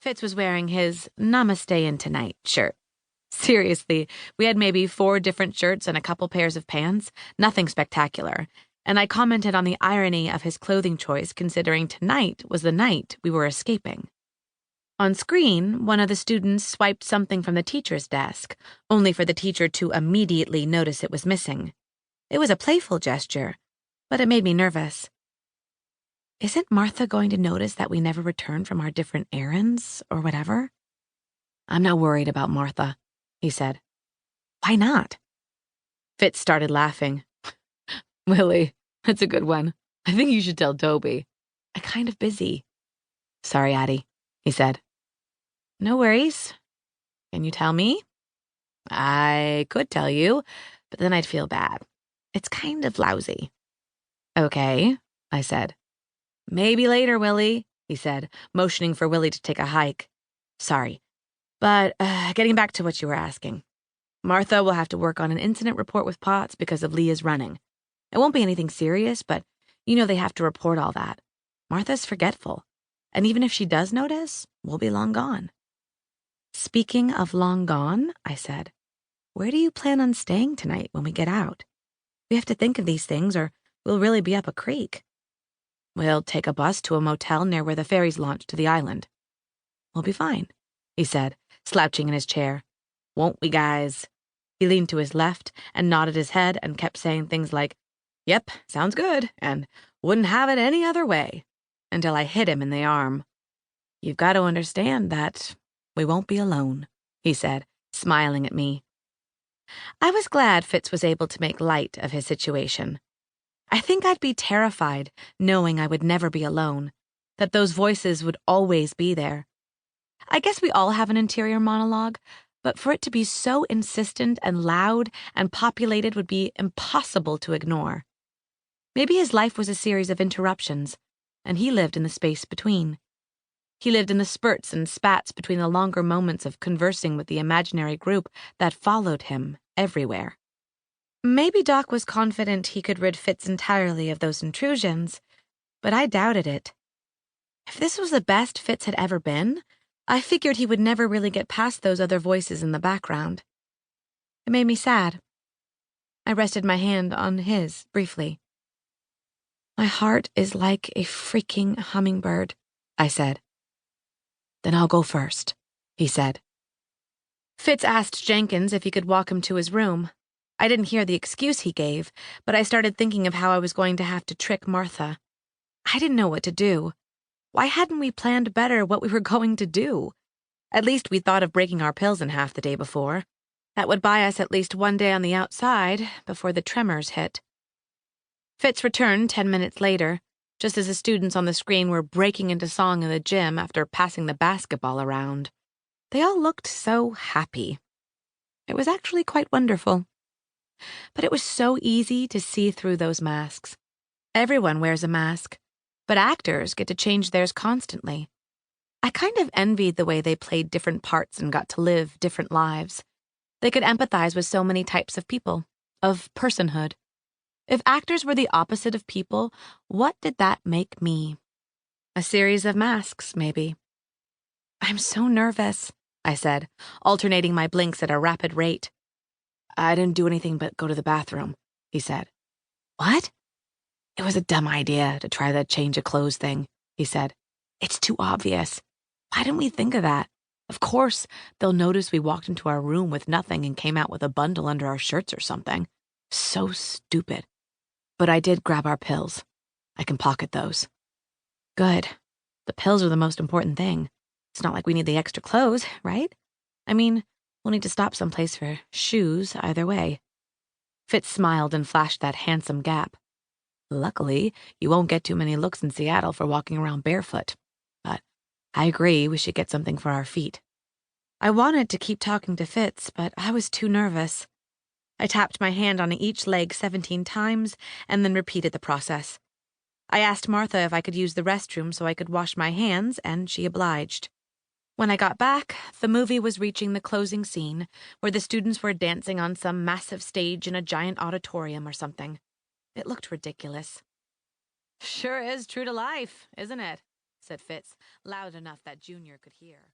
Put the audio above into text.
Fitz was wearing his Namaste in Tonight shirt. Seriously, we had maybe 4 different shirts and a couple pairs of pants, nothing spectacular, and I commented on the irony of his clothing choice considering tonight was the night we were escaping. On screen, one of the students swiped something from the teacher's desk, only for the teacher to immediately notice it was missing. It was a playful gesture, but it made me nervous. Isn't Martha going to notice that we never returned from our different errands, or whatever? I'm not worried about Martha, he said. Why not? Fitz started laughing. Willie, that's a good one. I think you should tell Toby. I'm kind of busy. Sorry, Addie, he said. No worries. Can you tell me? I could tell you, but then I'd feel bad. It's kind of lousy. Okay, I said. Maybe later, Willie, he said, motioning for Willie to take a hike. Sorry, but getting back to what you were asking. Martha will have to work on an incident report with Potts because of Leah's running. It won't be anything serious, but you know they have to report all that. Martha's forgetful, and even if she does notice, we'll be long gone. Speaking of long gone, I said, where do you plan on staying tonight when we get out? We have to think of these things or we'll really be up a creek. We'll take a bus to a motel near where the ferries launch to the island. We'll be fine, he said, slouching in his chair. Won't we, guys? He leaned to his left and nodded his head and kept saying things like, yep, sounds good, and wouldn't have it any other way, until I hit him in the arm. You've got to understand that we won't be alone, he said, smiling at me. I was glad Fitz was able to make light of his situation. I think I'd be terrified knowing I would never be alone, that those voices would always be there. I guess we all have an interior monologue, but for it to be so insistent and loud and populated would be impossible to ignore. Maybe his life was a series of interruptions, and he lived in the space between. He lived in the spurts and spats between the longer moments of conversing with the imaginary group that followed him everywhere. Maybe Doc was confident he could rid Fitz entirely of those intrusions, but I doubted it. If this was the best Fitz had ever been, I figured he would never really get past those other voices in the background. It made me sad. I rested my hand on his briefly. My heart is like a freaking hummingbird, I said. Then I'll go first, he said. Fitz asked Jenkins if he could walk him to his room. I didn't hear the excuse he gave, but I started thinking of how I was going to have to trick Martha. I didn't know what to do. Why hadn't we planned better what we were going to do? At least we thought of breaking our pills in half the day before. That would buy us at least one day on the outside before the tremors hit. Fitz returned 10 minutes later, just as the students on the screen were breaking into song in the gym after passing the basketball around. They all looked so happy. It was actually quite wonderful. But it was so easy to see through those masks. Everyone wears a mask, but actors get to change theirs constantly. I kind of envied the way they played different parts and got to live different lives. They could empathize with so many types of people, of personhood. If actors were the opposite of people, what did that make me? A series of masks, maybe. I'm so nervous, I said, alternating my blinks at a rapid rate. I didn't do anything but go to the bathroom, he said. What? It was a dumb idea to try the change of clothes thing, he said. It's too obvious. Why didn't we think of that? Of course, they'll notice we walked into our room with nothing and came out with a bundle under our shirts or something. So stupid. But I did grab our pills. I can pocket those. Good. The pills are the most important thing. It's not like we need the extra clothes, right? I mean, we'll need to stop someplace for shoes either way. Fitz smiled and flashed that handsome gap. Luckily, you won't get too many looks in Seattle for walking around barefoot. But I agree we should get something for our feet. I wanted to keep talking to Fitz, but I was too nervous. I tapped my hand on each leg 17 times and then repeated the process. I asked Martha if I could use the restroom so I could wash my hands, and she obliged. When I got back, the movie was reaching the closing scene, where the students were dancing on some massive stage in a giant auditorium or something. It looked ridiculous. Sure is true to life, isn't it? said Fitz, loud enough that Junior could hear.